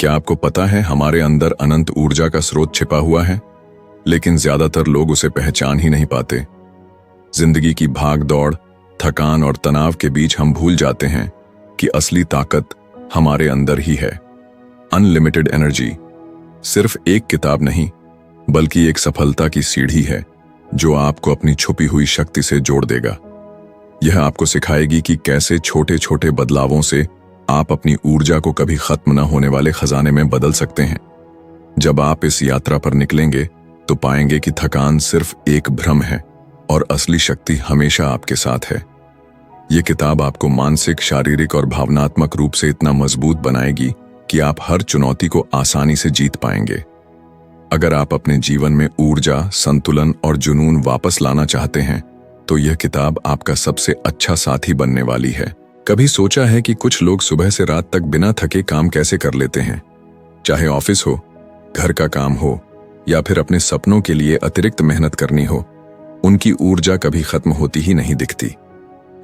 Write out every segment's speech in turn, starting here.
क्या आपको पता है हमारे अंदर अनंत ऊर्जा का स्रोत छिपा हुआ है, लेकिन ज्यादातर लोग उसे पहचान ही नहीं पाते। जिंदगी की भाग दौड़, थकान और तनाव के बीच हम भूल जाते हैं कि असली ताकत हमारे अंदर ही है। अनलिमिटेड एनर्जी सिर्फ एक किताब नहीं, बल्कि एक सफलता की सीढ़ी है जो आपको अपनी छुपी हुई शक्ति से जोड़ देगा। यह आपको सिखाएगी कि कैसे छोटे छोटे बदलावों से आप अपनी ऊर्जा को कभी खत्म न होने वाले खजाने में बदल सकते हैं। जब आप इस यात्रा पर निकलेंगे तो पाएंगे कि थकान सिर्फ एक भ्रम है और असली शक्ति हमेशा आपके साथ है। यह किताब आपको मानसिक, शारीरिक और भावनात्मक रूप से इतना मजबूत बनाएगी कि आप हर चुनौती को आसानी से जीत पाएंगे। अगर आप अपने जीवन में ऊर्जा, संतुलन और जुनून वापस लाना चाहते हैं तो यह किताब आपका सबसे अच्छा साथी बनने वाली है। कभी सोचा है कि कुछ लोग सुबह से रात तक बिना थके काम कैसे कर लेते हैं? चाहे ऑफिस हो, घर का काम हो या फिर अपने सपनों के लिए अतिरिक्त मेहनत करनी हो, उनकी ऊर्जा कभी खत्म होती ही नहीं दिखती।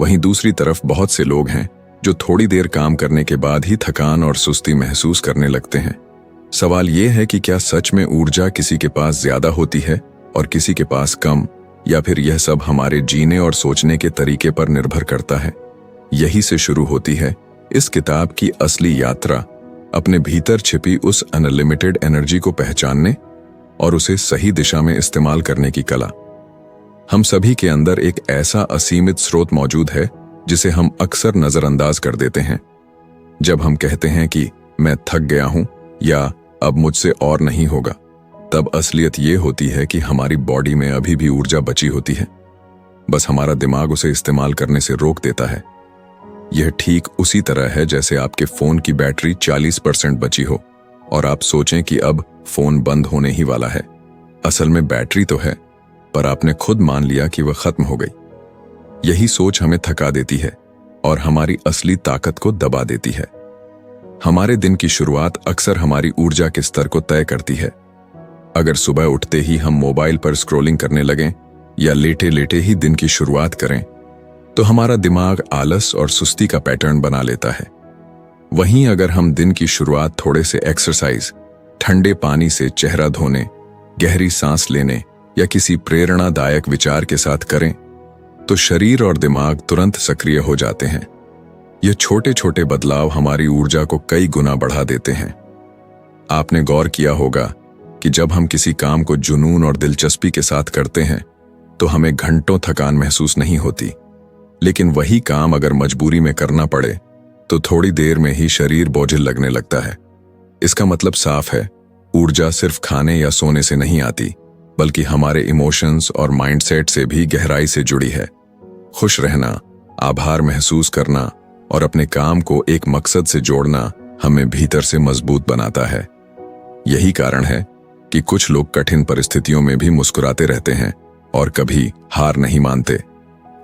वहीं दूसरी तरफ बहुत से लोग हैं जो थोड़ी देर काम करने के बाद ही थकान और सुस्ती महसूस करने लगते हैं। सवाल यह है कि क्या सच में ऊर्जा किसी के पास ज्यादा होती है और किसी के पास कम, या फिर यह सब हमारे जीने और सोचने के तरीके पर निर्भर करता है? यही से शुरू होती है इस किताब की असली यात्रा, अपने भीतर छिपी उस अनलिमिटेड एनर्जी को पहचानने और उसे सही दिशा में इस्तेमाल करने की कला। हम सभी के अंदर एक ऐसा असीमित स्रोत मौजूद है जिसे हम अक्सर नजरअंदाज कर देते हैं। जब हम कहते हैं कि मैं थक गया हूं या अब मुझसे और नहीं होगा, तब असलियत ये होती है कि हमारी बॉडी में अभी भी ऊर्जा बची होती है, बस हमारा दिमाग उसे इस्तेमाल करने से रोक देता है। यह ठीक उसी तरह है जैसे आपके फोन की बैटरी 40% बची हो और आप सोचें कि अब फोन बंद होने ही वाला है। असल में बैटरी तो है, पर आपने खुद मान लिया कि वह खत्म हो गई। यही सोच हमें थका देती है और हमारी असली ताकत को दबा देती है। हमारे दिन की शुरुआत अक्सर हमारी ऊर्जा के स्तर को तय करती है। अगर सुबह उठते ही हम मोबाइल पर स्क्रॉलिंग करने लगें या लेटे लेटे ही दिन की शुरुआत करें, तो हमारा दिमाग आलस और सुस्ती का पैटर्न बना लेता है। वहीं अगर हम दिन की शुरुआत थोड़े से एक्सरसाइज, ठंडे पानी से चेहरा धोने, गहरी सांस लेने या किसी प्रेरणादायक विचार के साथ करें, तो शरीर और दिमाग तुरंत सक्रिय हो जाते हैं। ये छोटे छोटे बदलाव हमारी ऊर्जा को कई गुना बढ़ा देते हैं। आपने गौर किया होगा कि जब हम किसी काम को जुनून और दिलचस्पी के साथ करते हैं तो हमें घंटों थकान महसूस नहीं होती, लेकिन वही काम अगर मजबूरी में करना पड़े तो थोड़ी देर में ही शरीर बोझिल लगने लगता है। इसका मतलब साफ है, ऊर्जा सिर्फ खाने या सोने से नहीं आती, बल्कि हमारे इमोशंस और माइंडसेट से भी गहराई से जुड़ी है। खुश रहना, आभार महसूस करना और अपने काम को एक मकसद से जोड़ना हमें भीतर से मजबूत बनाता है। यही कारण है कि कुछ लोग कठिन परिस्थितियों में भी मुस्कुराते रहते हैं और कभी हार नहीं मानते।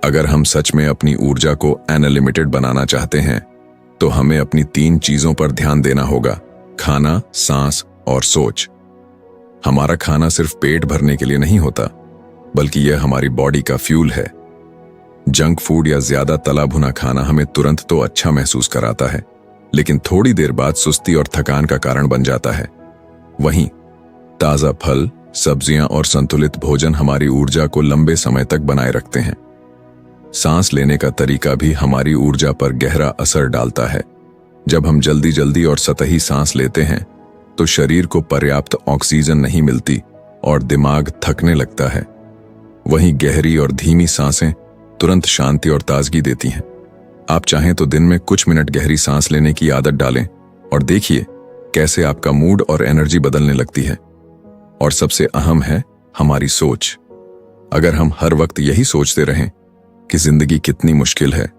अगर हम सच में अपनी ऊर्जा को अनलिमिटेड बनाना चाहते हैं तो हमें अपनी 3 चीजों पर ध्यान देना होगा: खाना, सांस और सोच। हमारा खाना सिर्फ पेट भरने के लिए नहीं होता, बल्कि यह हमारी बॉडी का फ्यूल है। जंक फूड या ज्यादा तला भुना खाना हमें तुरंत तो अच्छा महसूस कराता है, लेकिन थोड़ी देर बाद सुस्ती और थकान का कारण बन जाता है। वहीं ताजा फल, सब्जियां और संतुलित भोजन हमारी ऊर्जा को लंबे समय तक बनाए रखते हैं। सांस लेने का तरीका भी हमारी ऊर्जा पर गहरा असर डालता है। जब हम जल्दी जल्दी और सतही सांस लेते हैं तो शरीर को पर्याप्त ऑक्सीजन नहीं मिलती और दिमाग थकने लगता है। वहीं गहरी और धीमी सांसें तुरंत शांति और ताजगी देती हैं। आप चाहें तो दिन में कुछ मिनट गहरी सांस लेने की आदत डालें और देखिए कैसे आपका मूड और एनर्जी बदलने लगती है। और सबसे अहम है हमारी सोच। अगर हम हर वक्त यही सोचते रहें कि जिंदगी कितनी मुश्किल है,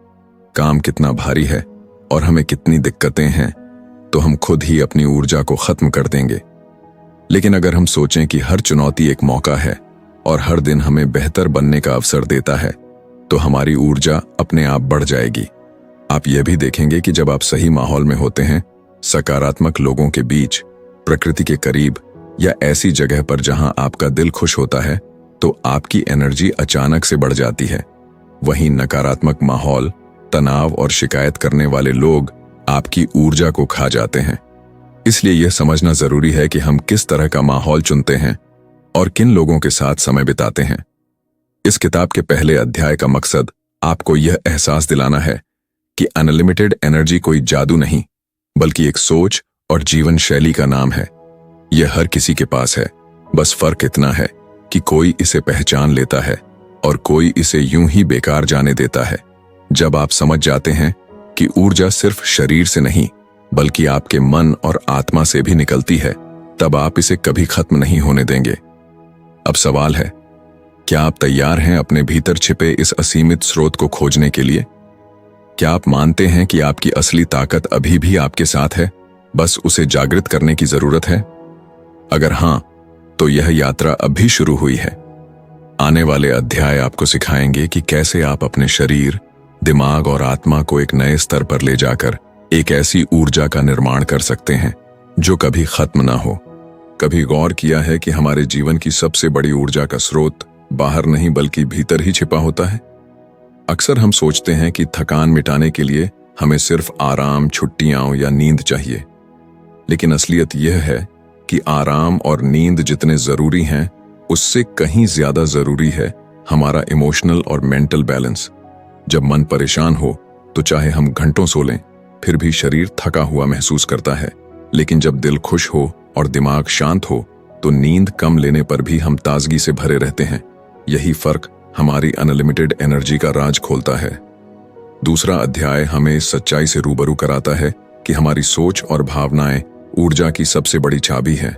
काम कितना भारी है और हमें कितनी दिक्कतें हैं, तो हम खुद ही अपनी ऊर्जा को खत्म कर देंगे। लेकिन अगर हम सोचें कि हर चुनौती एक मौका है और हर दिन हमें बेहतर बनने का अवसर देता है, तो हमारी ऊर्जा अपने आप बढ़ जाएगी। आप यह भी देखेंगे कि जब आप सही माहौल में होते हैं, सकारात्मक लोगों के बीच, प्रकृति के करीब या ऐसी जगह पर जहां आपका दिल खुश होता है, तो आपकी एनर्जी अचानक से बढ़ जाती है। वहीं नकारात्मक माहौल, तनाव और शिकायत करने वाले लोग आपकी ऊर्जा को खा जाते हैं। इसलिए यह समझना जरूरी है कि हम किस तरह का माहौल चुनते हैं और किन लोगों के साथ समय बिताते हैं। इस किताब के पहले अध्याय का मकसद आपको यह एहसास दिलाना है कि अनलिमिटेड एनर्जी कोई जादू नहीं, बल्कि एक सोच और जीवन शैली का नाम है। यह हर किसी के पास है, बस फर्क इतना है कि कोई इसे पहचान लेता है और कोई इसे यूं ही बेकार जाने देता है। जब आप समझ जाते हैं कि ऊर्जा सिर्फ शरीर से नहीं बल्कि आपके मन और आत्मा से भी निकलती है, तब आप इसे कभी खत्म नहीं होने देंगे। अब सवाल है, क्या आप तैयार हैं अपने भीतर छिपे इस असीमित स्रोत को खोजने के लिए? क्या आप मानते हैं कि आपकी असली ताकत अभी भी आपके साथ है, बस उसे जागृत करने की जरूरत है? अगर हां, तो यह यात्रा अभी शुरू हुई है। आने वाले अध्याय आपको सिखाएंगे कि कैसे आप अपने शरीर, दिमाग और आत्मा को एक नए स्तर पर ले जाकर एक ऐसी ऊर्जा का निर्माण कर सकते हैं जो कभी खत्म ना हो। कभी गौर किया है कि हमारे जीवन की सबसे बड़ी ऊर्जा का स्रोत बाहर नहीं बल्कि भीतर ही छिपा होता है? अक्सर हम सोचते हैं कि थकान मिटाने के लिए हमें सिर्फ आराम, छुट्टियां या नींद चाहिए, लेकिन असलियत यह है कि आराम और नींद जितने जरूरी हैं, उससे कहीं ज्यादा जरूरी है हमारा इमोशनल और मेंटल बैलेंस। जब मन परेशान हो तो चाहे हम घंटों सो लें, फिर भी शरीर थका हुआ महसूस करता है, लेकिन जब दिल खुश हो और दिमाग शांत हो तो नींद कम लेने पर भी हम ताजगी से भरे रहते हैं। यही फर्क हमारी अनलिमिटेड एनर्जी का राज खोलता है। दूसरा अध्याय हमें इस सच्चाई से रूबरू कराता है कि हमारी सोच और भावनाएं ऊर्जा की सबसे बड़ी चाबी है।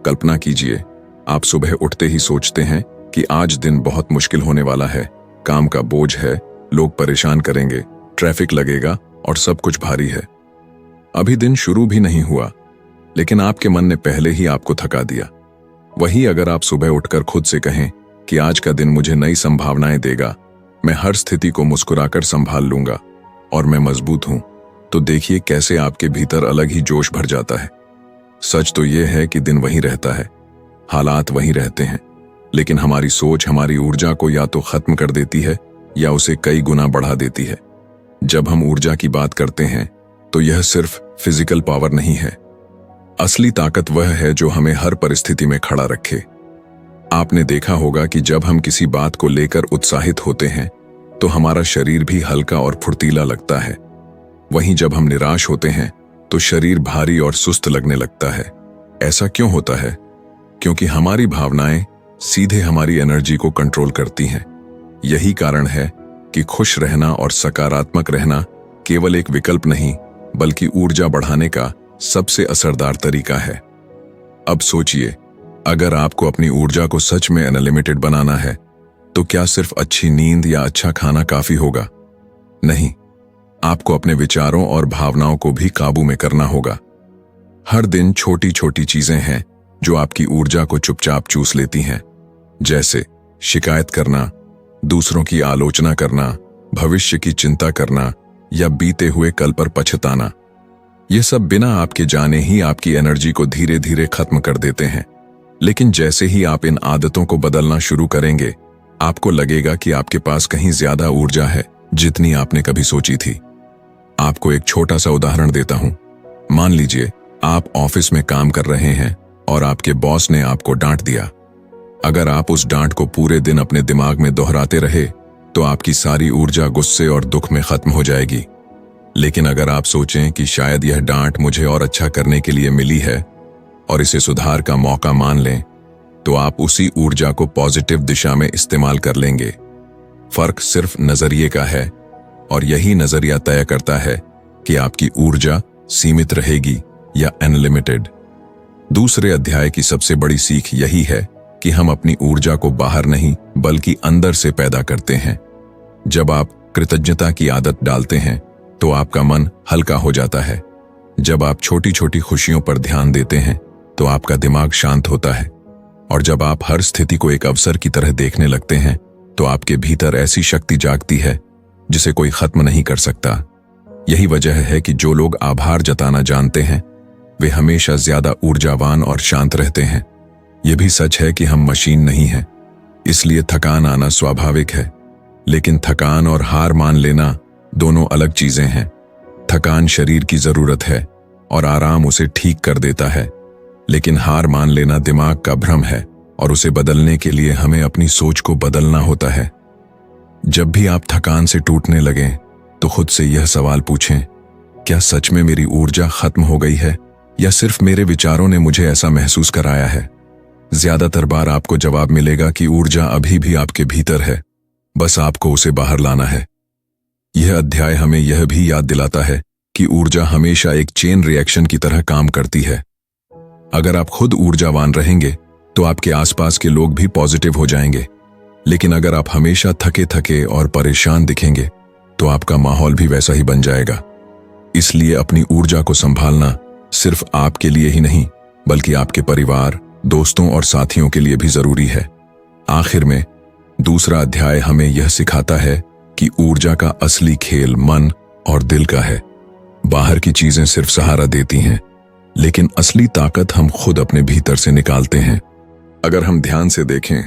कल्पना कीजिए, आप सुबह उठते ही सोचते हैं कि आज दिन बहुत मुश्किल होने वाला है, काम का बोझ है, लोग परेशान करेंगे, ट्रैफिक लगेगा और सब कुछ भारी है। अभी दिन शुरू भी नहीं हुआ, लेकिन आपके मन ने पहले ही आपको थका दिया। वहीं अगर आप सुबह उठकर खुद से कहें कि आज का दिन मुझे नई संभावनाएं देगा, मैं हर स्थिति को मुस्कुराकर संभाल लूंगा और मैं मजबूत हूं, तो देखिए कैसे आपके भीतर अलग ही जोश भर जाता है। सच तो यह है कि दिन वहीं रहता है, हालात वहीं रहते हैं, लेकिन हमारी सोच हमारी ऊर्जा को या तो खत्म कर देती है या उसे कई गुना बढ़ा देती है। जब हम ऊर्जा की बात करते हैं तो यह सिर्फ फिजिकल पावर नहीं है। असली ताकत वह है जो हमें हर परिस्थिति में खड़ा रखे। आपने देखा होगा कि जब हम किसी बात को लेकर उत्साहित होते हैं तो हमारा शरीर भी हल्का और फुर्तीला लगता है। वहीं जब हम निराश होते हैं तो शरीर भारी और सुस्त लगने लगता है। ऐसा क्यों होता है? क्योंकि हमारी भावनाएं सीधे हमारी एनर्जी को कंट्रोल करती हैं। यही कारण है कि खुश रहना और सकारात्मक रहना केवल एक विकल्प नहीं बल्कि ऊर्जा बढ़ाने का सबसे असरदार तरीका है। अब सोचिए, अगर आपको अपनी ऊर्जा को सच में अनलिमिटेड बनाना है तो क्या सिर्फ अच्छी नींद या अच्छा खाना काफी होगा? नहीं, आपको अपने विचारों और भावनाओं को भी काबू में करना होगा। हर दिन छोटी छोटी चीजें हैं जो आपकी ऊर्जा को चुपचाप चूस लेती हैं, जैसे शिकायत करना, दूसरों की आलोचना करना, भविष्य की चिंता करना या बीते हुए कल पर पछताना। ये सब बिना आपके जाने ही आपकी एनर्जी को धीरे धीरे खत्म कर देते हैं। लेकिन जैसे ही आप इन आदतों को बदलना शुरू करेंगे, आपको लगेगा कि आपके पास कहीं ज्यादा ऊर्जा है जितनी आपने कभी सोची थी। आपको एक छोटा सा उदाहरण देता हूं। मान लीजिए आप ऑफिस में काम कर रहे हैं और आपके बॉस ने आपको डांट दिया। अगर आप उस डांट को पूरे दिन अपने दिमाग में दोहराते रहे तो आपकी सारी ऊर्जा गुस्से और दुख में खत्म हो जाएगी। लेकिन अगर आप सोचें कि शायद यह डांट मुझे और अच्छा करने के लिए मिली है और इसे सुधार का मौका मान लें, तो आप उसी ऊर्जा को पॉजिटिव दिशा में इस्तेमाल कर लेंगे। फर्क सिर्फ नजरिए का है और यही नजरिया तय करता है कि आपकी ऊर्जा सीमित रहेगी या अनलिमिटेड। दूसरे अध्याय की सबसे बड़ी सीख यही है कि हम अपनी ऊर्जा को बाहर नहीं बल्कि अंदर से पैदा करते हैं। जब आप कृतज्ञता की आदत डालते हैं तो आपका मन हल्का हो जाता है। जब आप छोटी छोटी खुशियों पर ध्यान देते हैं तो आपका दिमाग शांत होता है। और जब आप हर स्थिति को एक अवसर की तरह देखने लगते हैं तो आपके भीतर ऐसी शक्ति जागती है जिसे कोई खत्म नहीं कर सकता। यही वजह है कि जो लोग आभार जताना जानते हैं वे हमेशा ज्यादा ऊर्जावान और शांत रहते हैं। यह भी सच है कि हम मशीन नहीं हैं, इसलिए थकान आना स्वाभाविक है। लेकिन थकान और हार मान लेना दोनों अलग चीजें हैं। थकान शरीर की जरूरत है, और आराम उसे ठीक कर देता है। लेकिन हार मान लेना दिमाग का भ्रम है और उसे बदलने के लिए हमें अपनी सोच को बदलना होता है। जब भी आप थकान से टूटने लगें तो खुद से यह सवाल पूछें, क्या सच में मेरी ऊर्जा खत्म हो गई है या सिर्फ मेरे विचारों ने मुझे ऐसा महसूस कराया है? ज्यादातर बार आपको जवाब मिलेगा कि ऊर्जा अभी भी आपके भीतर है, बस आपको उसे बाहर लाना है। यह अध्याय हमें यह भी याद दिलाता है कि ऊर्जा हमेशा एक चेन रिएक्शन की तरह काम करती है। अगर आप खुद ऊर्जावान रहेंगे तो आपके आसपास के लोग भी पॉजिटिव हो जाएंगे, लेकिन अगर आप हमेशा थके थके और परेशान दिखेंगे तो आपका माहौल भी वैसा ही बन जाएगा। इसलिए अपनी ऊर्जा को संभालना सिर्फ आपके लिए ही नहीं बल्कि आपके परिवार, दोस्तों और साथियों के लिए भी जरूरी है। आखिर में दूसरा अध्याय हमें यह सिखाता है कि ऊर्जा का असली खेल मन और दिल का है। बाहर की चीजें सिर्फ सहारा देती हैं, लेकिन असली ताकत हम खुद अपने भीतर से निकालते हैं। अगर हम ध्यान से देखें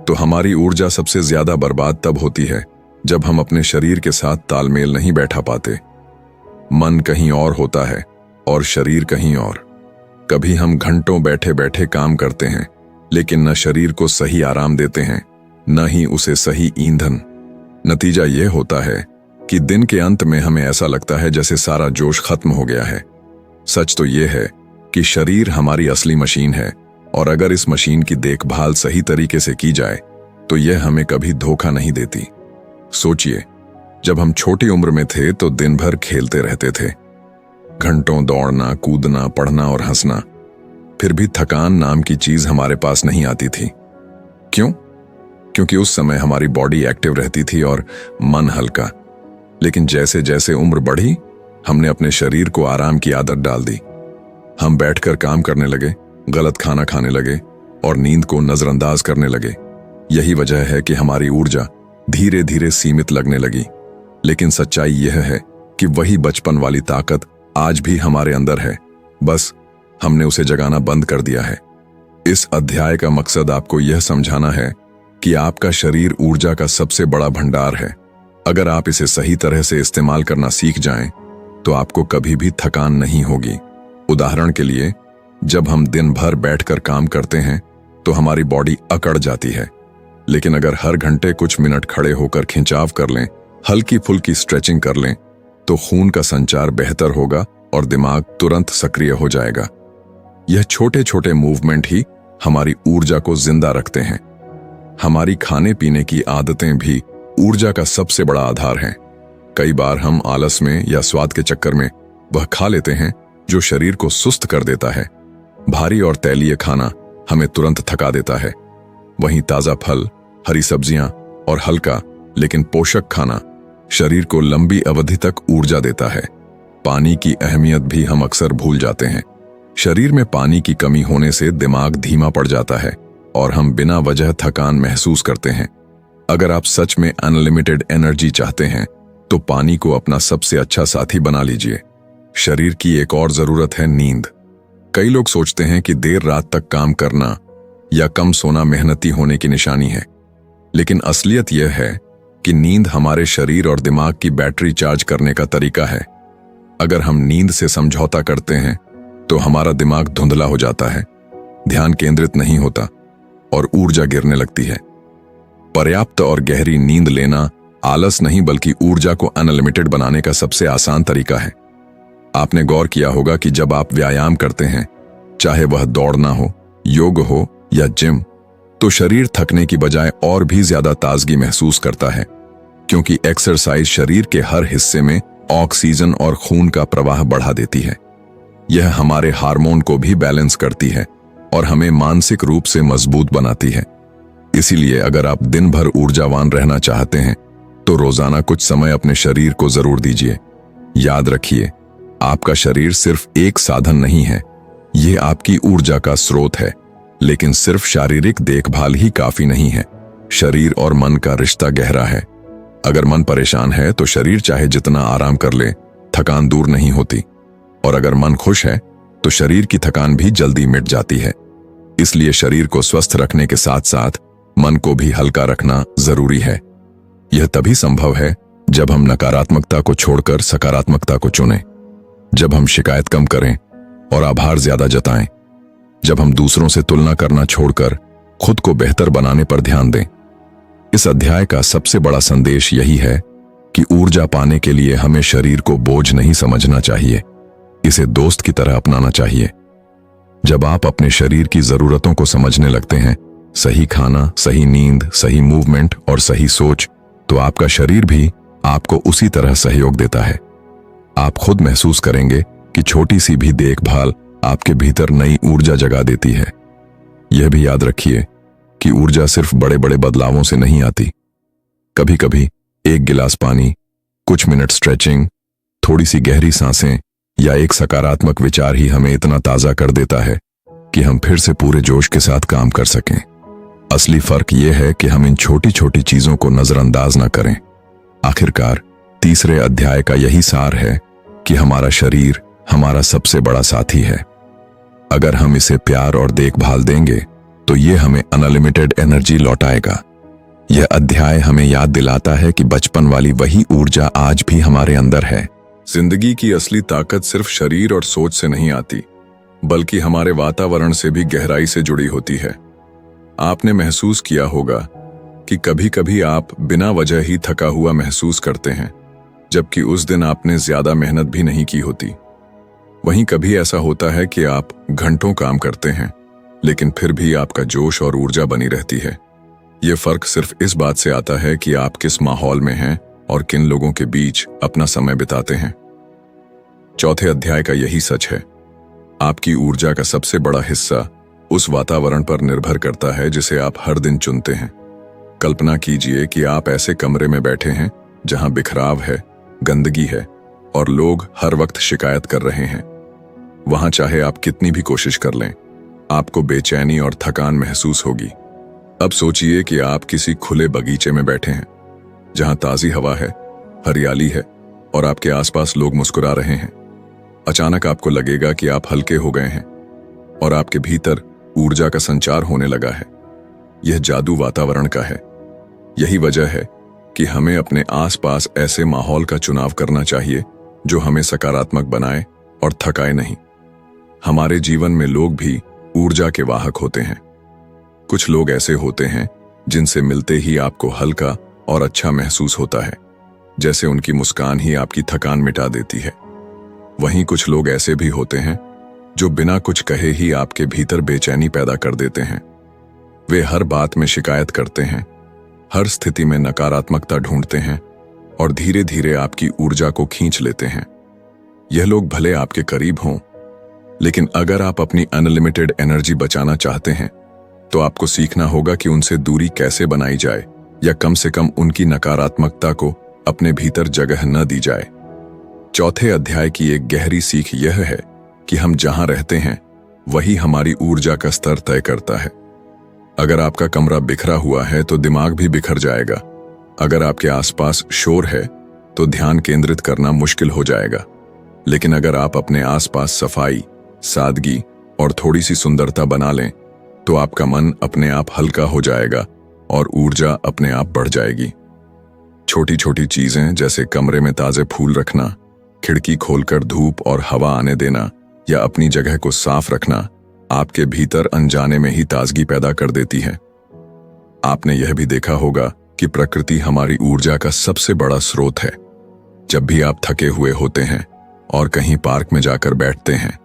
तो हमारी ऊर्जा सबसे ज्यादा बर्बाद तब होती है जब हम अपने शरीर के साथ तालमेल नहीं बैठा पाते। मन कहीं और होता है और शरीर कहीं और। कभी हम घंटों बैठे बैठे काम करते हैं, लेकिन न शरीर को सही आराम देते हैं, न ही उसे सही ईंधन। नतीजा यह होता है कि दिन के अंत में हमें ऐसा लगता है जैसे सारा जोश खत्म हो गया है। सच तो यह है कि शरीर हमारी असली मशीन है और अगर इस मशीन की देखभाल सही तरीके से की जाए तो यह हमें कभी धोखा नहीं देती। सोचिए, जब हम छोटी उम्र में थे तो दिन भर खेलते रहते थे, घंटों दौड़ना, कूदना, पढ़ना और हंसना। फिर भी थकान नाम की चीज हमारे पास नहीं आती थी। क्यों? क्योंकि उस समय हमारी बॉडी एक्टिव रहती थी और मन हल्का। लेकिन जैसे जैसे उम्र बढ़ी, हमने अपने शरीर को आराम की आदत डाल दी। हम बैठकर काम करने लगे, गलत खाना खाने लगे और नींद को नजरअंदाज करने लगे। यही वजह है कि हमारी ऊर्जा धीरे धीरे सीमित लगने लगी। लेकिन सच्चाई यह है कि वही बचपन वाली ताकत आज भी हमारे अंदर है, बस हमने उसे जगाना बंद कर दिया है। इस अध्याय का मकसद आपको यह समझाना है कि आपका शरीर ऊर्जा का सबसे बड़ा भंडार है। अगर आप इसे सही तरह से इस्तेमाल करना सीख जाएं, तो आपको कभी भी थकान नहीं होगी। उदाहरण के लिए, जब हम दिन भर बैठकर काम करते हैं तो हमारी बॉडी अकड़ जाती है, लेकिन अगर हर घंटे कुछ मिनट खड़े होकर खिंचाव कर लें, हल्की फुल्की स्ट्रेचिंग कर लें, तो खून का संचार बेहतर होगा और दिमाग तुरंत सक्रिय हो जाएगा। यह छोटे छोटे मूवमेंट ही हमारी ऊर्जा को जिंदा रखते हैं। हमारी खाने पीने की आदतें भी ऊर्जा का सबसे बड़ा आधार हैं। कई बार हम आलस में या स्वाद के चक्कर में वह खा लेते हैं जो शरीर को सुस्त कर देता है। भारी और तैलीय खाना हमें तुरंत थका देता है, वहीं ताजा फल, हरी सब्जियां और हल्का लेकिन पोषक खाना शरीर को लंबी अवधि तक ऊर्जा देता है। पानी की अहमियत भी हम अक्सर भूल जाते हैं। शरीर में पानी की कमी होने से दिमाग धीमा पड़ जाता है और हम बिना वजह थकान महसूस करते हैं। अगर आप सच में अनलिमिटेड एनर्जी चाहते हैं तो पानी को अपना सबसे अच्छा साथी बना लीजिए। शरीर की एक और जरूरत है नींद। कई लोग सोचते हैं कि देर रात तक काम करना या कम सोना मेहनती होने की निशानी है, लेकिन असलियत यह है कि नींद हमारे शरीर और दिमाग की बैटरी चार्ज करने का तरीका है। अगर हम नींद से समझौता करते हैं तो हमारा दिमाग धुंधला हो जाता है, ध्यान केंद्रित नहीं होता और ऊर्जा गिरने लगती है। पर्याप्त और गहरी नींद लेना आलस नहीं बल्कि ऊर्जा को अनलिमिटेड बनाने का सबसे आसान तरीका है। आपने गौर किया होगा कि जब आप व्यायाम करते हैं, चाहे वह दौड़ना हो, योग हो या जिम, तो शरीर थकने की बजाय और भी ज्यादा ताजगी महसूस करता है, क्योंकि एक्सरसाइज शरीर के हर हिस्से में ऑक्सीजन और खून का प्रवाह बढ़ा देती है। यह हमारे हार्मोन को भी बैलेंस करती है और हमें मानसिक रूप से मजबूत बनाती है। इसीलिए अगर आप दिन भर ऊर्जावान रहना चाहते हैं तो रोजाना कुछ समय अपने शरीर को जरूर दीजिए। याद रखिए, आपका शरीर सिर्फ एक साधन नहीं है, यह आपकी ऊर्जा का स्रोत है। लेकिन सिर्फ शारीरिक देखभाल ही काफी नहीं है। शरीर और मन का रिश्ता गहरा है। अगर मन परेशान है तो शरीर चाहे जितना आराम कर ले, थकान दूर नहीं होती, और अगर मन खुश है तो शरीर की थकान भी जल्दी मिट जाती है। इसलिए शरीर को स्वस्थ रखने के साथ साथ मन को भी हल्का रखना जरूरी है। यह तभी संभव है जब हम नकारात्मकता को छोड़कर सकारात्मकता को चुनें, जब हम शिकायत कम करें और आभार ज्यादा जताएं। जब हम दूसरों से तुलना करना छोड़कर खुद को बेहतर बनाने पर ध्यान दें। इस अध्याय का सबसे बड़ा संदेश यही है कि ऊर्जा पाने के लिए हमें शरीर को बोझ नहीं समझना चाहिए, इसे दोस्त की तरह अपनाना चाहिए। जब आप अपने शरीर की जरूरतों को समझने लगते हैं, सही खाना, सही नींद, सही मूवमेंट और सही सोच, तो आपका शरीर भी आपको उसी तरह सहयोग देता है। आप खुद महसूस करेंगे कि छोटी सी भी देखभाल आपके भीतर नई ऊर्जा जगा देती है। यह भी याद रखिए कि ऊर्जा सिर्फ बड़े बड़े बदलावों से नहीं आती। कभी कभी एक गिलास पानी, कुछ मिनट स्ट्रेचिंग, थोड़ी सी गहरी सांसें या एक सकारात्मक विचार ही हमें इतना ताजा कर देता है कि हम फिर से पूरे जोश के साथ काम कर सकें। असली फर्क यह है कि हम इन छोटी छोटी चीजों को नजरअंदाज न करें। आखिरकार तीसरे अध्याय का यही सार है कि हमारा शरीर हमारा सबसे बड़ा साथी है। अगर हम इसे प्यार और देखभाल देंगे तो ये हमें अनलिमिटेड एनर्जी लौटाएगा। यह अध्याय हमें याद दिलाता है कि बचपन वाली वही ऊर्जा आज भी हमारे अंदर है। जिंदगी की असली ताकत सिर्फ शरीर और सोच से नहीं आती, बल्कि हमारे वातावरण से भी गहराई से जुड़ी होती है। आपने महसूस किया होगा कि कभी कभी आप बिना वजह ही थका हुआ महसूस करते हैं, जबकि उस दिन आपने ज्यादा मेहनत भी नहीं की होती। वहीं कभी ऐसा होता है कि आप घंटों काम करते हैं, लेकिन फिर भी आपका जोश और ऊर्जा बनी रहती है। ये फर्क सिर्फ इस बात से आता है कि आप किस माहौल में हैं और किन लोगों के बीच अपना समय बिताते हैं। चौथे अध्याय का यही सच है। आपकी ऊर्जा का सबसे बड़ा हिस्सा उस वातावरण पर निर्भर करता है जिसे आप हर दिन चुनते हैं। कल्पना कीजिए कि आप ऐसे कमरे में बैठे हैं जहां बिखराव है, गंदगी है और लोग हर वक्त शिकायत कर रहे हैं। वहां चाहे आप कितनी भी कोशिश कर लें, आपको बेचैनी और थकान महसूस होगी। अब सोचिए कि आप किसी खुले बगीचे में बैठे हैं जहां ताजी हवा है, हरियाली है और आपके आसपास लोग मुस्कुरा रहे हैं। अचानक आपको लगेगा कि आप हल्के हो गए हैं और आपके भीतर ऊर्जा का संचार होने लगा है। यह जादू वातावरण का है। यही वजह है कि हमें अपने आसपास ऐसे माहौल का चुनाव करना चाहिए जो हमें सकारात्मक बनाए और थकाए नहीं। हमारे जीवन में लोग भी ऊर्जा के वाहक होते हैं। कुछ लोग ऐसे होते हैं जिनसे मिलते ही आपको हल्का और अच्छा महसूस होता है, जैसे उनकी मुस्कान ही आपकी थकान मिटा देती है। वहीं कुछ लोग ऐसे भी होते हैं जो बिना कुछ कहे ही आपके भीतर बेचैनी पैदा कर देते हैं। वे हर बात में शिकायत करते हैं, हर स्थिति में नकारात्मकता ढूंढते हैं और धीरे धीरे आपकी ऊर्जा को खींच लेते हैं। यह लोग भले आपके करीब हों, लेकिन अगर आप अपनी अनलिमिटेड एनर्जी बचाना चाहते हैं तो आपको सीखना होगा कि उनसे दूरी कैसे बनाई जाए, या कम से कम उनकी नकारात्मकता को अपने भीतर जगह न दी जाए। चौथे अध्याय की एक गहरी सीख यह है कि हम जहां रहते हैं वही हमारी ऊर्जा का स्तर तय करता है। अगर आपका कमरा बिखरा हुआ है तो दिमाग भी बिखर जाएगा। अगर आपके आसपास शोर है तो ध्यान केंद्रित करना मुश्किल हो जाएगा। लेकिन अगर आप अपने आसपास सफाई, सादगी और थोड़ी सी सुंदरता बना लें तो आपका मन अपने आप हल्का हो जाएगा और ऊर्जा अपने आप बढ़ जाएगी। छोटी छोटी चीजें जैसे कमरे में ताजे फूल रखना, खिड़की खोलकर धूप और हवा आने देना या अपनी जगह को साफ रखना आपके भीतर अनजाने में ही ताजगी पैदा कर देती है। आपने यह भी देखा होगा कि प्रकृति हमारी ऊर्जा का सबसे बड़ा स्रोत है। जब भी आप थके हुए होते हैं और कहीं पार्क में जाकर बैठते हैं,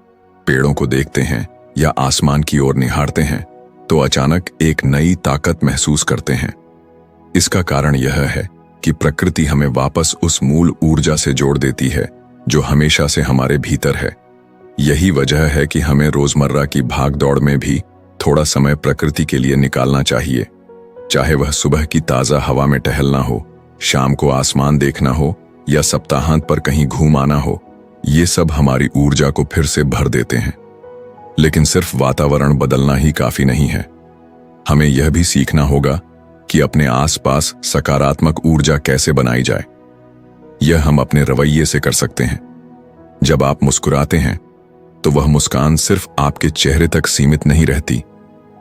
पेड़ों को देखते हैं या आसमान की ओर निहारते हैं तो अचानक एक नई ताकत महसूस करते हैं। इसका कारण यह है कि प्रकृति हमें वापस उस मूल ऊर्जा से जोड़ देती है जो हमेशा से हमारे भीतर है। यही वजह है कि हमें रोजमर्रा की भागदौड़ में भी थोड़ा समय प्रकृति के लिए निकालना चाहिए। चाहे वह सुबह की ताजा हवा में टहलना हो, शाम को आसमान देखना हो या सप्ताहांत पर कहीं घूम आना हो, ये सब हमारी ऊर्जा को फिर से भर देते हैं। लेकिन सिर्फ वातावरण बदलना ही काफी नहीं है। हमें यह भी सीखना होगा कि अपने आसपास सकारात्मक ऊर्जा कैसे बनाई जाए। यह हम अपने रवैये से कर सकते हैं। जब आप मुस्कुराते हैं तो वह मुस्कान सिर्फ आपके चेहरे तक सीमित नहीं रहती,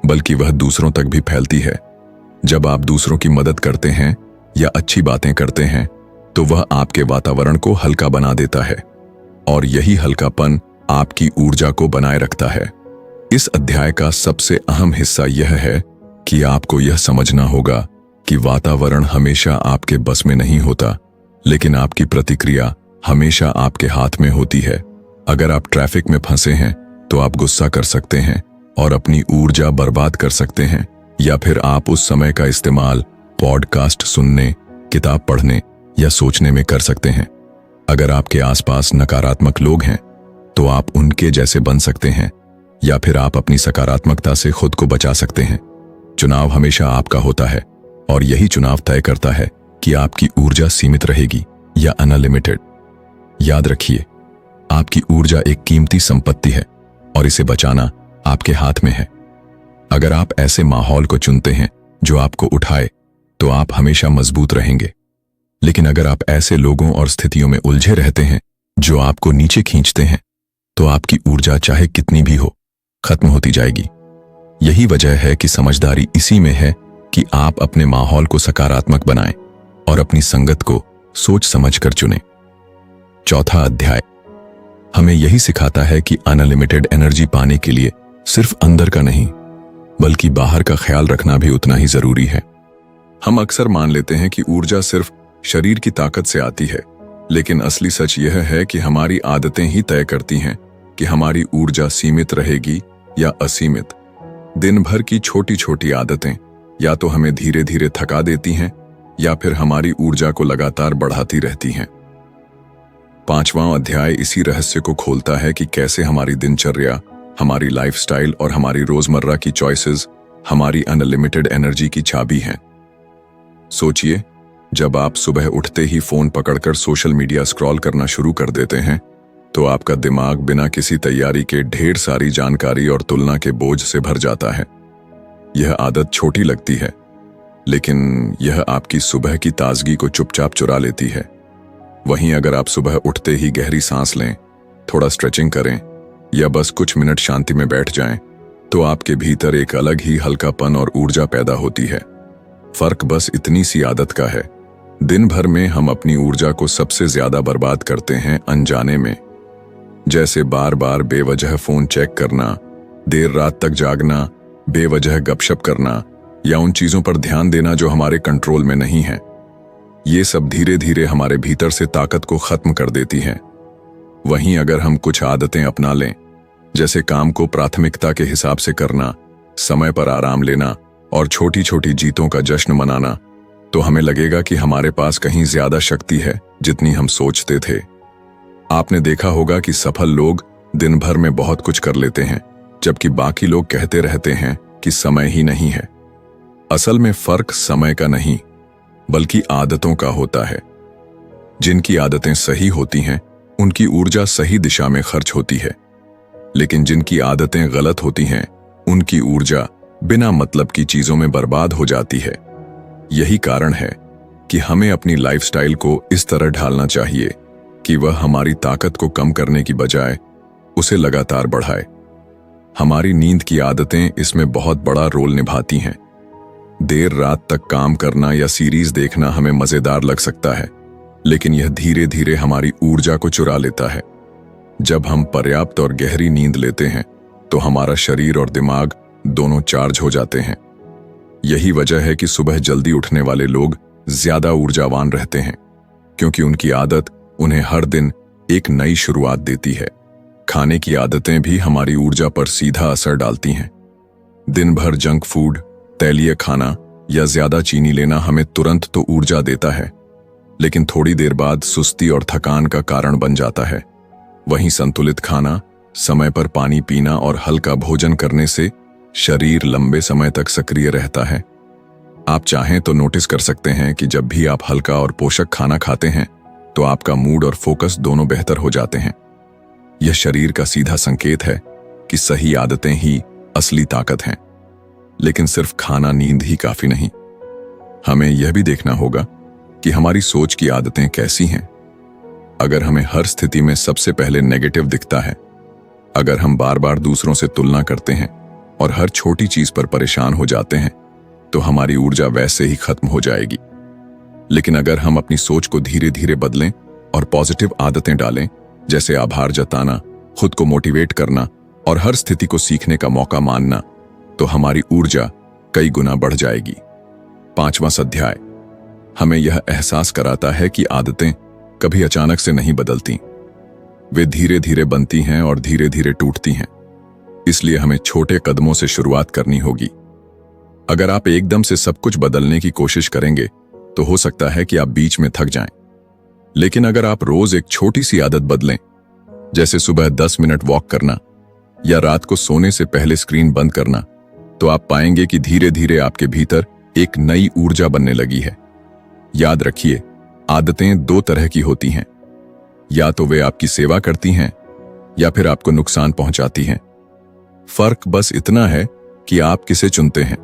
बल्कि वह दूसरों तक भी फैलती है। जब आप दूसरों की मदद करते हैं या अच्छी बातें करते हैं तो वह आपके वातावरण को हल्का बना देता है और यही हल्कापन आपकी ऊर्जा को बनाए रखता है। इस अध्याय का सबसे अहम हिस्सा यह है कि आपको यह समझना होगा कि वातावरण हमेशा आपके बस में नहीं होता, लेकिन आपकी प्रतिक्रिया हमेशा आपके हाथ में होती है। अगर आप ट्रैफिक में फंसे हैं तो आप गुस्सा कर सकते हैं और अपनी ऊर्जा बर्बाद कर सकते हैं, या फिर आप उस समय का इस्तेमाल पॉडकास्ट सुनने, किताब पढ़ने या सोचने में कर सकते हैं। अगर आपके आसपास नकारात्मक लोग हैं तो आप उनके जैसे बन सकते हैं, या फिर आप अपनी सकारात्मकता से खुद को बचा सकते हैं। चुनाव हमेशा आपका होता है और यही चुनाव तय करता है कि आपकी ऊर्जा सीमित रहेगी या अनलिमिटेड। याद रखिए, आपकी ऊर्जा एक कीमती संपत्ति है और इसे बचाना आपके हाथ में है। अगर आप ऐसे माहौल को चुनते हैं जो आपको उठाए तो आप हमेशा मजबूत रहेंगे, लेकिन अगर आप ऐसे लोगों और स्थितियों में उलझे रहते हैं जो आपको नीचे खींचते हैं तो आपकी ऊर्जा चाहे कितनी भी हो, खत्म होती जाएगी। यही वजह है कि समझदारी इसी में है कि आप अपने माहौल को सकारात्मक बनाएं और अपनी संगत को सोच समझकर चुनें। चौथा अध्याय हमें यही सिखाता है कि अनलिमिटेड एनर्जी पाने के लिए सिर्फ अंदर का नहीं, बल्कि बाहर का ख्याल रखना भी उतना ही जरूरी है। हम अक्सर मान लेते हैं कि ऊर्जा सिर्फ शरीर की ताकत से आती है, लेकिन असली सच यह है कि हमारी आदतें ही तय करती हैं कि हमारी ऊर्जा सीमित रहेगी या असीमित। दिन भर की छोटी छोटी आदतें या तो हमें धीरे धीरे थका देती हैं या फिर हमारी ऊर्जा को लगातार बढ़ाती रहती हैं। पांचवां अध्याय इसी रहस्य को खोलता है कि कैसे हमारी दिनचर्या, हमारी लाइफस्टाइल और हमारी रोजमर्रा की चॉइसेस हमारी अनलिमिटेड एनर्जी की चाबी हैं। सोचिए, जब आप सुबह उठते ही फोन पकड़कर सोशल मीडिया स्क्रॉल करना शुरू कर देते हैं तो आपका दिमाग बिना किसी तैयारी के ढेर सारी जानकारी और तुलना के बोझ से भर जाता है। यह आदत छोटी लगती है, लेकिन यह आपकी सुबह की ताजगी को चुपचाप चुरा लेती है। वहीं अगर आप सुबह उठते ही गहरी सांस लें, थोड़ा स्ट्रेचिंग करें या बस कुछ मिनट शांति में बैठ जाएं, तो आपके भीतर एक अलग ही हल्कापन और ऊर्जा पैदा होती है। फर्क बस इतनी सी आदत का है। दिन भर में हम अपनी ऊर्जा को सबसे ज्यादा बर्बाद करते हैं अनजाने में, जैसे बार बार बेवजह फोन चेक करना, देर रात तक जागना, बेवजह गपशप करना या उन चीजों पर ध्यान देना जो हमारे कंट्रोल में नहीं है। ये सब धीरे धीरे हमारे भीतर से ताकत को खत्म कर देती हैं। वहीं अगर हम कुछ आदतें अपना लें, जैसे काम को प्राथमिकता के हिसाब से करना, समय पर आराम लेना और छोटी छोटी जीतों का जश्न मनाना, तो हमें लगेगा कि हमारे पास कहीं ज्यादा शक्ति है जितनी हम सोचते थे। आपने देखा होगा कि सफल लोग दिन भर में बहुत कुछ कर लेते हैं, जबकि बाकी लोग कहते रहते हैं कि समय ही नहीं है। असल में फर्क समय का नहीं, बल्कि आदतों का होता है। जिनकी आदतें सही होती हैं, उनकी ऊर्जा सही दिशा में खर्च होती है, लेकिन जिनकी आदतें गलत होती हैं, उनकी ऊर्जा बिना मतलब की चीजों में बर्बाद हो जाती है। यही कारण है कि हमें अपनी लाइफस्टाइल को इस तरह ढालना चाहिए कि वह हमारी ताकत को कम करने की बजाय उसे लगातार बढ़ाए। हमारी नींद की आदतें इसमें बहुत बड़ा रोल निभाती हैं। देर रात तक काम करना या सीरीज देखना हमें मजेदार लग सकता है, लेकिन यह धीरे धीरे हमारी ऊर्जा को चुरा लेता है। जब हम पर्याप्त और गहरी नींद लेते हैं तो हमारा शरीर और दिमाग दोनों चार्ज हो जाते हैं। यही वजह है कि सुबह जल्दी उठने वाले लोग ज्यादा ऊर्जावान रहते हैं, क्योंकि उनकी आदत उन्हें हर दिन एक नई शुरुआत देती है। खाने की आदतें भी हमारी ऊर्जा पर सीधा असर डालती हैं। दिन भर जंक फूड, तैलीय खाना या ज्यादा चीनी लेना हमें तुरंत तो ऊर्जा देता है, लेकिन थोड़ी देर बाद सुस्ती और थकान का कारण बन जाता है। वहीं संतुलित खाना, समय पर पानी पीना और हल्का भोजन करने से शरीर लंबे समय तक सक्रिय रहता है। आप चाहें तो नोटिस कर सकते हैं कि जब भी आप हल्का और पोषक खाना खाते हैं तो आपका मूड और फोकस दोनों बेहतर हो जाते हैं। यह शरीर का सीधा संकेत है कि सही आदतें ही असली ताकत हैं। लेकिन सिर्फ खाना, नींद ही काफी नहीं। हमें यह भी देखना होगा कि हमारी सोच की आदतें कैसी हैं। अगर हमें हर स्थिति में सबसे पहले नेगेटिव दिखता है, अगर हम बार बार दूसरों से तुलना करते हैं और हर छोटी चीज पर परेशान हो जाते हैं, तो हमारी ऊर्जा वैसे ही खत्म हो जाएगी। लेकिन अगर हम अपनी सोच को धीरे धीरे बदलें और पॉजिटिव आदतें डालें, जैसे आभार जताना, खुद को मोटिवेट करना और हर स्थिति को सीखने का मौका मानना, तो हमारी ऊर्जा कई गुना बढ़ जाएगी। 5वां अध्याय हमें यह एहसास कराता है कि आदतें कभी अचानक से नहीं बदलती, वे धीरे धीरे बनती हैं और धीरे धीरे टूटती हैं। इसलिए हमें छोटे कदमों से शुरुआत करनी होगी। अगर आप एकदम से सब कुछ बदलने की कोशिश करेंगे तो हो सकता है कि आप बीच में थक जाएं। लेकिन अगर आप रोज एक छोटी सी आदत बदलें, जैसे सुबह 10 मिनट वॉक करना या रात को सोने से पहले स्क्रीन बंद करना, तो आप पाएंगे कि धीरे धीरे आपके भीतर एक नई ऊर्जा बनने लगी है। याद रखिए, आदतें 2 तरह की होती हैं, या तो वे आपकी सेवा करती हैं या फिर आपको नुकसान पहुंचाती हैं। फर्क बस इतना है कि आप किसे चुनते हैं।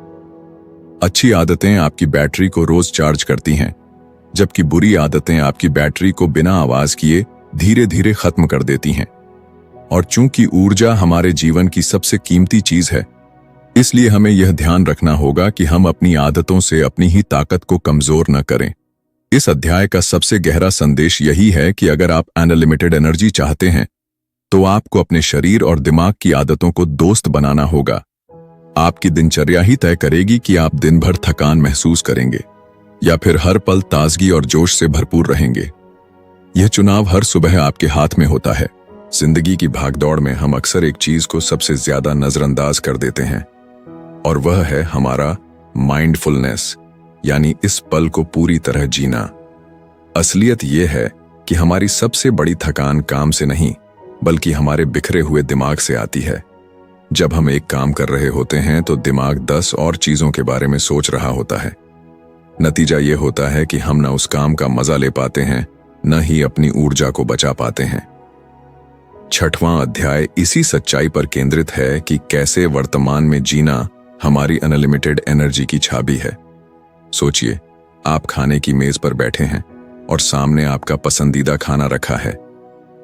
अच्छी आदतें आपकी बैटरी को रोज चार्ज करती हैं, जबकि बुरी आदतें आपकी बैटरी को बिना आवाज किए धीरे धीरे खत्म कर देती हैं। और चूंकि ऊर्जा हमारे जीवन की सबसे कीमती चीज है, इसलिए हमें यह ध्यान रखना होगा कि हम अपनी आदतों से अपनी ही ताकत को कमजोर न करें। इस अध्याय का सबसे गहरा संदेश यही है कि अगर आप अनलिमिटेड एनर्जी चाहते हैं, तो आपको अपने शरीर और दिमाग की आदतों को दोस्त बनाना होगा। आपकी दिनचर्या ही तय करेगी कि आप दिन भर थकान महसूस करेंगे या फिर हर पल ताजगी और जोश से भरपूर रहेंगे। यह चुनाव हर सुबह आपके हाथ में होता है। जिंदगी की भागदौड़ में हम अक्सर एक चीज को सबसे ज्यादा नजरअंदाज कर देते हैं, और वह है हमारा माइंडफुलनेस, यानी इस पल को पूरी तरह जीना। असलियत यह है कि हमारी सबसे बड़ी थकान काम से नहीं, बल्कि हमारे बिखरे हुए दिमाग से आती है। जब हम एक काम कर रहे होते हैं तो दिमाग 10 और चीजों के बारे में सोच रहा होता है। नतीजा यह होता है कि हम न उस काम का मजा ले पाते हैं, न ही अपनी ऊर्जा को बचा पाते हैं। 6वां अध्याय इसी सच्चाई पर केंद्रित है कि कैसे वर्तमान में जीना हमारी अनलिमिटेड एनर्जी की छाबी है। सोचिए, आप खाने की मेज पर बैठे हैं और सामने आपका पसंदीदा खाना रखा है,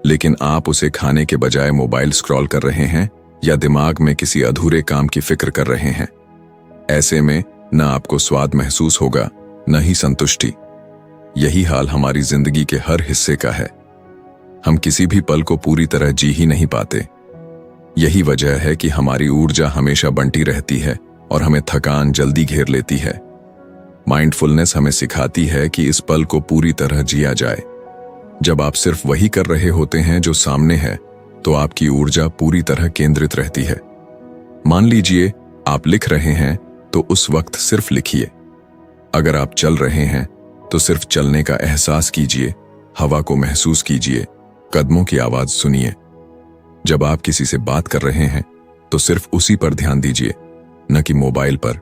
लेकिन आप उसे खाने के बजाय मोबाइल स्क्रॉल कर रहे हैं या दिमाग में किसी अधूरे काम की फिक्र कर रहे हैं। ऐसे में न आपको स्वाद महसूस होगा, न ही संतुष्टि। यही हाल हमारी जिंदगी के हर हिस्से का है। हम किसी भी पल को पूरी तरह जी ही नहीं पाते। यही वजह है कि हमारी ऊर्जा हमेशा बंटी रहती है और हमें थकान जल्दी घेर लेती है। माइंडफुलनेस हमें सिखाती है कि इस पल को पूरी तरह जिया जाए। जब आप सिर्फ वही कर रहे होते हैं जो सामने है, तो आपकी ऊर्जा पूरी तरह केंद्रित रहती है। मान लीजिए आप लिख रहे हैं, तो उस वक्त सिर्फ लिखिए। अगर आप चल रहे हैं तो सिर्फ चलने का एहसास कीजिए, हवा को महसूस कीजिए, कदमों की आवाज सुनिए। जब आप किसी से बात कर रहे हैं तो सिर्फ उसी पर ध्यान दीजिए, न कि मोबाइल पर।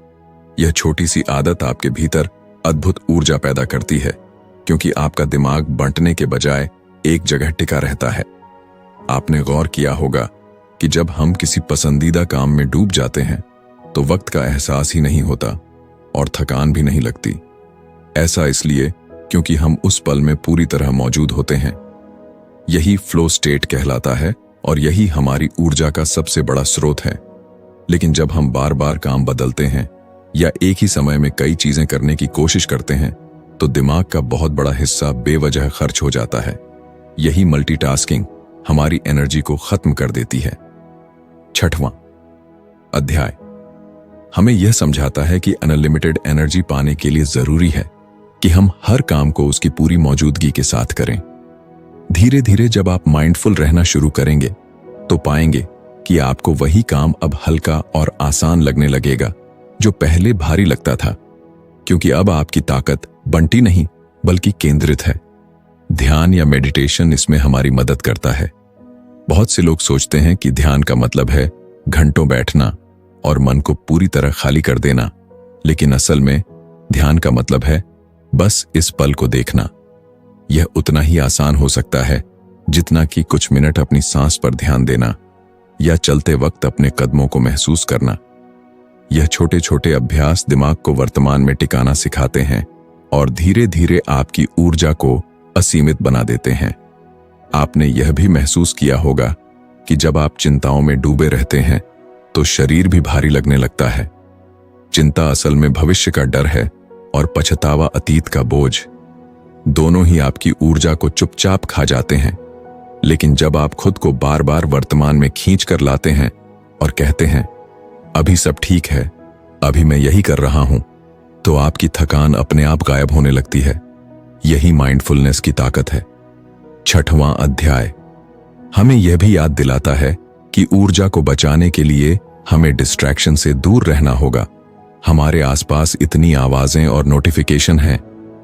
यह छोटी सी आदत आपके भीतर अद्भुत ऊर्जा पैदा करती है, क्योंकि आपका दिमाग बंटने के बजाय एक जगह टिका रहता है। आपने गौर किया होगा कि जब हम किसी पसंदीदा काम में डूब जाते हैं तो वक्त का एहसास ही नहीं होता और थकान भी नहीं लगती। ऐसा इसलिए क्योंकि हम उस पल में पूरी तरह मौजूद होते हैं। यही फ्लो स्टेट कहलाता है और यही हमारी ऊर्जा का सबसे बड़ा स्रोत है। लेकिन जब हम बार बार काम बदलते हैं या एक ही समय में कई चीजें करने की कोशिश करते हैं, तो दिमाग का बहुत बड़ा हिस्सा बेवजह खर्च हो जाता है। यही मल्टीटास्किंग हमारी एनर्जी को खत्म कर देती है। 6वां अध्याय हमें यह समझाता है कि अनलिमिटेड एनर्जी पाने के लिए जरूरी है कि हम हर काम को उसकी पूरी मौजूदगी के साथ करें। धीरे धीरे जब आप माइंडफुल रहना शुरू करेंगे, तो पाएंगे कि आपको वही काम अब हल्का और आसान लगने लगेगा जो पहले भारी लगता था, क्योंकि अब आपकी ताकत बंटी नहीं बल्कि केंद्रित है। ध्यान या मेडिटेशन इसमें हमारी मदद करता है। बहुत से लोग सोचते हैं कि ध्यान का मतलब है घंटों बैठना और मन को पूरी तरह खाली कर देना, लेकिन असल में ध्यान का मतलब है बस इस पल को देखना। यह उतना ही आसान हो सकता है जितना कि कुछ मिनट अपनी सांस पर ध्यान देना या चलते वक्त अपने कदमों को महसूस करना। यह छोटे छोटे अभ्यास दिमाग को वर्तमान में टिकाना सिखाते हैं और धीरे धीरे आपकी ऊर्जा को असीमित बना देते हैं। आपने यह भी महसूस किया होगा कि जब आप चिंताओं में डूबे रहते हैं तो शरीर भी भारी लगने लगता है। चिंता असल में भविष्य का डर है और पछतावा अतीत का बोझ। दोनों ही आपकी ऊर्जा को चुपचाप खा जाते हैं। लेकिन जब आप खुद को बार बार वर्तमान में खींच कर लाते हैं और कहते हैं अभी सब ठीक है, अभी मैं यही कर रहा हूं, तो आपकी थकान अपने आप गायब होने लगती है। यही माइंडफुलनेस की ताकत है। 6वां अध्याय हमें यह भी याद दिलाता है कि ऊर्जा को बचाने के लिए हमें डिस्ट्रैक्शन से दूर रहना होगा। हमारे आसपास इतनी आवाजें और नोटिफिकेशन हैं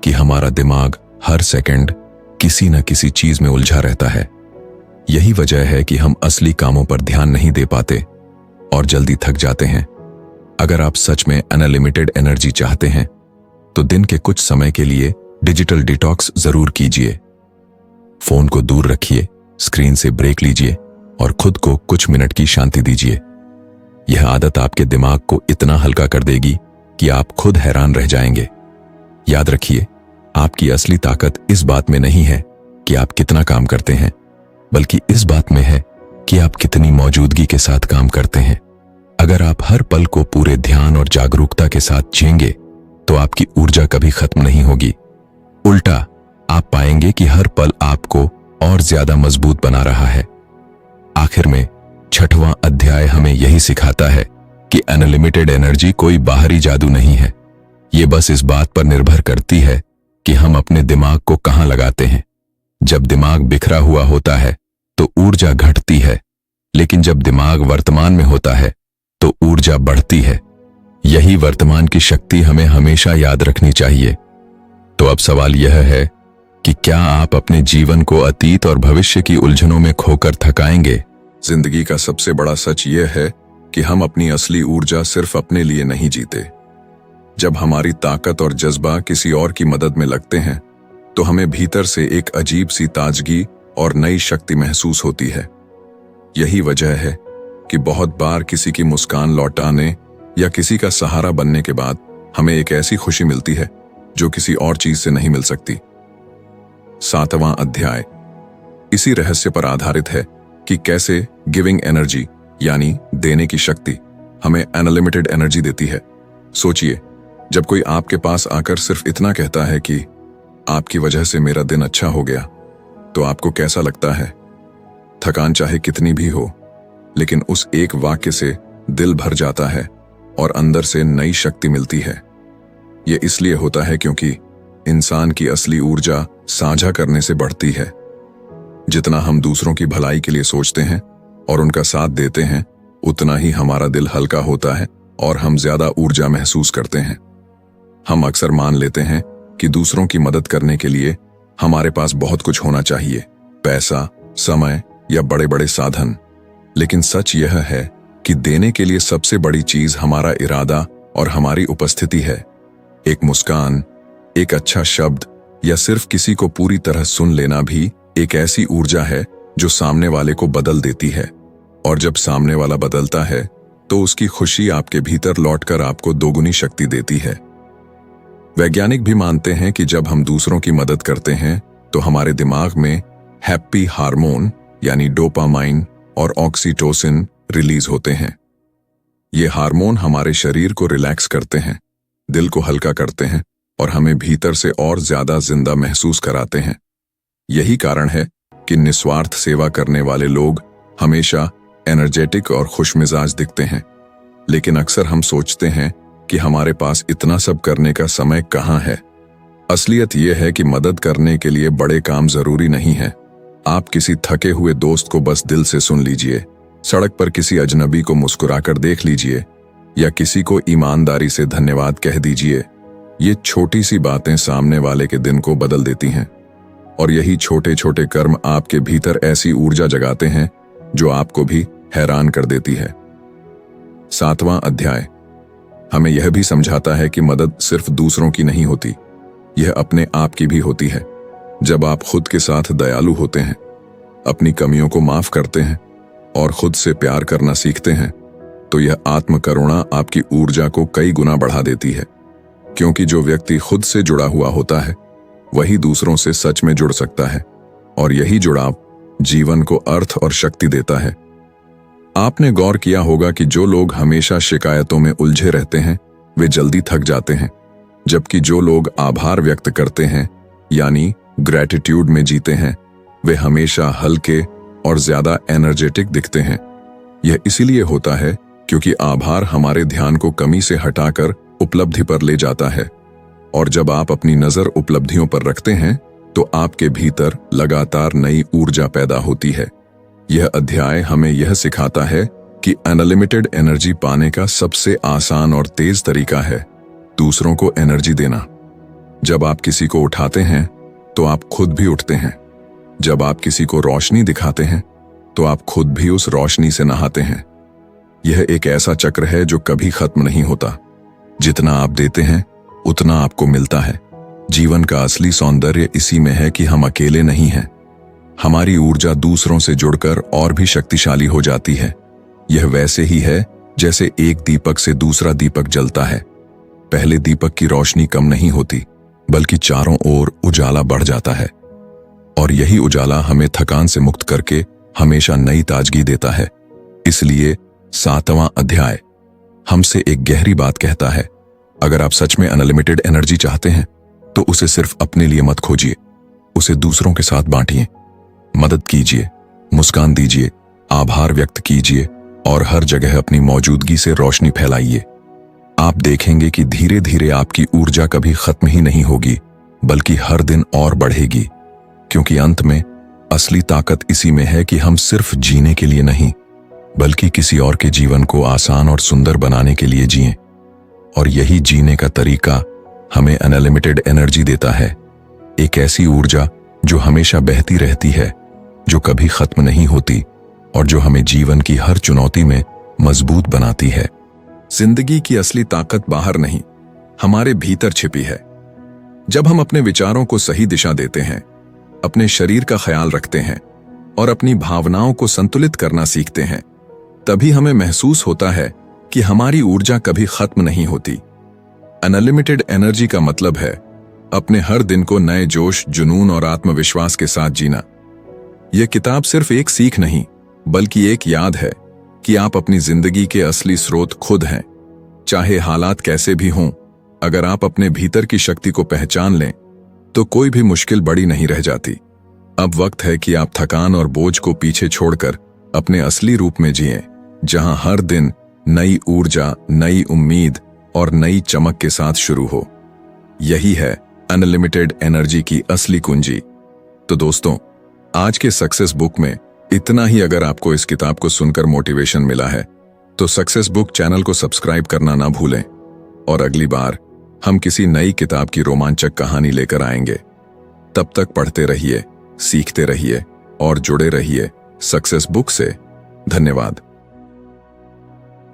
कि हमारा दिमाग हर सेकंड किसी न किसी चीज में उलझा रहता है। यही वजह है कि हम असली कामों पर ध्यान नहीं दे पाते और जल्दी थक जाते हैं। अगर आप सच में अनलिमिटेड एनर्जी चाहते हैं तो दिन के कुछ समय के लिए डिजिटल डिटॉक्स जरूर कीजिए। फोन को दूर रखिए, स्क्रीन से ब्रेक लीजिए और खुद को कुछ मिनट की शांति दीजिए। यह आदत आपके दिमाग को इतना हल्का कर देगी कि आप खुद हैरान रह जाएंगे। याद रखिए, आपकी असली ताकत इस बात में नहीं है कि आप कितना काम करते हैं, बल्कि इस बात में है कि आप कितनी मौजूदगी के साथ काम करते हैं। अगर आप हर पल को पूरे ध्यान और जागरूकता के साथ जिएंगे तो आपकी ऊर्जा कभी खत्म नहीं होगी। उल्टा आप पाएंगे कि हर पल आपको और ज्यादा मजबूत बना रहा है। आखिर में 6वां अध्याय हमें यही सिखाता है कि अनलिमिटेड एनर्जी कोई बाहरी जादू नहीं है। ये बस इस बात पर निर्भर करती है कि हम अपने दिमाग को कहां लगाते हैं। जब दिमाग बिखरा हुआ होता है तो ऊर्जा घटती है, लेकिन जब दिमाग वर्तमान में होता है तो ऊर्जा बढ़ती है। यही वर्तमान की शक्ति हमें हमेशा याद रखनी चाहिए। तो अब सवाल यह है कि क्या आप अपने जीवन को अतीत और भविष्य की उलझनों में खोकर थकाएंगे? जिंदगी का सबसे बड़ा सच यह है कि हम अपनी असली ऊर्जा सिर्फ अपने लिए नहीं जीते। जब हमारी ताकत और जज्बा किसी और की मदद में लगते हैं तो हमें भीतर से एक अजीब सी ताजगी और नई शक्ति महसूस होती है। यही वजह है कि बहुत बार किसी की मुस्कान लौटाने या किसी का सहारा बनने के बाद हमें एक ऐसी खुशी मिलती है जो किसी और चीज से नहीं मिल सकती। 7वां अध्याय इसी रहस्य पर आधारित है कि कैसे गिविंग एनर्जी यानी देने की शक्ति हमें अनलिमिटेड एनर्जी देती है। सोचिए, जब कोई आपके पास आकर सिर्फ इतना कहता है कि आपकी वजह से मेरा दिन अच्छा हो गया, तो आपको कैसा लगता है? थकान चाहे कितनी भी हो, लेकिन उस एक वाक्य से दिल भर जाता है और अंदर से नई शक्ति मिलती है। यह इसलिए होता है क्योंकि इंसान की असली ऊर्जा साझा करने से बढ़ती है। जितना हम दूसरों की भलाई के लिए सोचते हैं और उनका साथ देते हैं, उतना ही हमारा दिल हल्का होता है और हम ज्यादा ऊर्जा महसूस करते हैं। हम अक्सर मान लेते हैं कि दूसरों की मदद करने के लिए हमारे पास बहुत कुछ होना चाहिए, पैसा, समय या बड़े बड़े साधन। लेकिन सच यह है कि देने के लिए सबसे बड़ी चीज हमारा इरादा और हमारी उपस्थिति है। एक मुस्कान, एक अच्छा शब्द या सिर्फ किसी को पूरी तरह सुन लेना भी एक ऐसी ऊर्जा है जो सामने वाले को बदल देती है। और जब सामने वाला बदलता है तो उसकी खुशी आपके भीतर लौटकर आपको दोगुनी शक्ति देती है। वैज्ञानिक भी मानते हैं कि जब हम दूसरों की मदद करते हैं तो हमारे दिमाग में हैप्पी हार्मोन यानी डोपामाइन और ऑक्सीटोसिन रिलीज होते हैं। ये हार्मोन हमारे शरीर को रिलैक्स करते हैं, दिल को हल्का करते हैं और हमें भीतर से और ज्यादा जिंदा महसूस कराते हैं। यही कारण है कि निस्वार्थ सेवा करने वाले लोग हमेशा एनर्जेटिक और खुशमिजाज दिखते हैं। लेकिन अक्सर हम सोचते हैं कि हमारे पास इतना सब करने का समय कहाँ है। असलियत यह है कि मदद करने के लिए बड़े काम जरूरी नहीं है। आप किसी थके हुए दोस्त को बस दिल से सुन लीजिए, सड़क पर किसी अजनबी को मुस्कुराकर देख लीजिए या किसी को ईमानदारी से धन्यवाद कह दीजिए। ये छोटी सी बातें सामने वाले के दिन को बदल देती हैं और यही छोटे छोटे कर्म आपके भीतर ऐसी ऊर्जा जगाते हैं जो आपको भी हैरान कर देती है। 7वां अध्याय हमें यह भी समझाता है कि मदद सिर्फ दूसरों की नहीं होती, यह अपने आप की भी होती है। जब आप खुद के साथ दयालु होते हैं, अपनी कमियों को माफ करते हैं और खुद से प्यार करना सीखते हैं, तो यह आत्म करुणा आपकी ऊर्जा को कई गुना बढ़ा देती है। क्योंकि जो व्यक्ति खुद से जुड़ा हुआ होता है वही दूसरों से सच में जुड़ सकता है और यही जुड़ाव जीवन को अर्थ और शक्ति देता है। आपने गौर किया होगा कि जो लोग हमेशा शिकायतों में उलझे रहते हैं वे जल्दी थक जाते हैं, जबकि जो लोग आभार व्यक्त करते हैं यानी ग्रैटिट्यूड में जीते हैं वे हमेशा हल्के और ज्यादा एनर्जेटिक दिखते हैं। यह इसीलिए होता है क्योंकि आभार हमारे ध्यान को कमी से हटाकर उपलब्धि पर ले जाता है, और जब आप अपनी नजर उपलब्धियों पर रखते हैं तो आपके भीतर लगातार नई ऊर्जा पैदा होती है। यह अध्याय हमें यह सिखाता है कि अनलिमिटेड एनर्जी पाने का सबसे आसान और तेज तरीका है दूसरों को एनर्जी देना। जब आप किसी को उठाते हैं तो आप खुद भी उठते हैं। जब आप किसी को रोशनी दिखाते हैं तो आप खुद भी उस रोशनी से नहाते हैं। यह एक ऐसा चक्र है जो कभी खत्म नहीं होता। जितना आप देते हैं उतना आपको मिलता है। जीवन का असली सौंदर्य इसी में है कि हम अकेले नहीं हैं। हमारी ऊर्जा दूसरों से जुड़कर और भी शक्तिशाली हो जाती है। यह वैसे ही है जैसे एक दीपक से दूसरा दीपक जलता है। पहले दीपक की रोशनी कम नहीं होती, बल्कि चारों ओर उजाला बढ़ जाता है, और यही उजाला हमें थकान से मुक्त करके हमेशा नई ताजगी देता है। इसलिए 7वां अध्याय हमसे एक गहरी बात कहता है, अगर आप सच में अनलिमिटेड एनर्जी चाहते हैं तो उसे सिर्फ अपने लिए मत खोजिए, उसे दूसरों के साथ बांटिए। मदद कीजिए, मुस्कान दीजिए, आभार व्यक्त कीजिए और हर जगह अपनी मौजूदगी से रोशनी फैलाइए। आप देखेंगे कि धीरे धीरे आपकी ऊर्जा कभी खत्म ही नहीं होगी, बल्कि हर दिन और बढ़ेगी, क्योंकि अंत में असली ताकत इसी में है कि हम सिर्फ जीने के लिए नहीं, बल्कि किसी और के जीवन को आसान और सुंदर बनाने के लिए जिएं। और यही जीने का तरीका हमें अनलिमिटेड एनर्जी देता है, एक ऐसी ऊर्जा जो हमेशा बहती रहती है, जो कभी खत्म नहीं होती और जो हमें जीवन की हर चुनौती में मजबूत बनाती है। जिंदगी की असली ताकत बाहर नहीं, हमारे भीतर छिपी है। जब हम अपने विचारों को सही दिशा देते हैं, अपने शरीर का ख्याल रखते हैं और अपनी भावनाओं को संतुलित करना सीखते हैं, तभी हमें महसूस होता है कि हमारी ऊर्जा कभी खत्म नहीं होती। अनलिमिटेड एनर्जी का मतलब है अपने हर दिन को नए जोश, जुनून और आत्मविश्वास के साथ जीना। यह किताब सिर्फ एक सीख नहीं, बल्कि एक याद है कि आप अपनी जिंदगी के असली स्रोत खुद हैं। चाहे हालात कैसे भी हों, अगर आप अपने भीतर की शक्ति को पहचान लें तो कोई भी मुश्किल बड़ी नहीं रह जाती। अब वक्त है कि आप थकान और बोझ को पीछे छोड़कर अपने असली रूप में जिएं, जहां हर दिन नई ऊर्जा, नई उम्मीद और नई चमक के साथ शुरू हो। यही है अनलिमिटेड एनर्जी की असली कुंजी। तो दोस्तों, आज के सक्सेस बुक में इतना ही। अगर आपको इस किताब को सुनकर मोटिवेशन मिला है तो सक्सेस बुक चैनल को सब्सक्राइब करना ना भूलें, और अगली बार हम किसी नई किताब की रोमांचक कहानी लेकर आएंगे। तब तक पढ़ते रहिए, सीखते रहिए और जुड़े रहिए सक्सेस बुक से। धन्यवाद।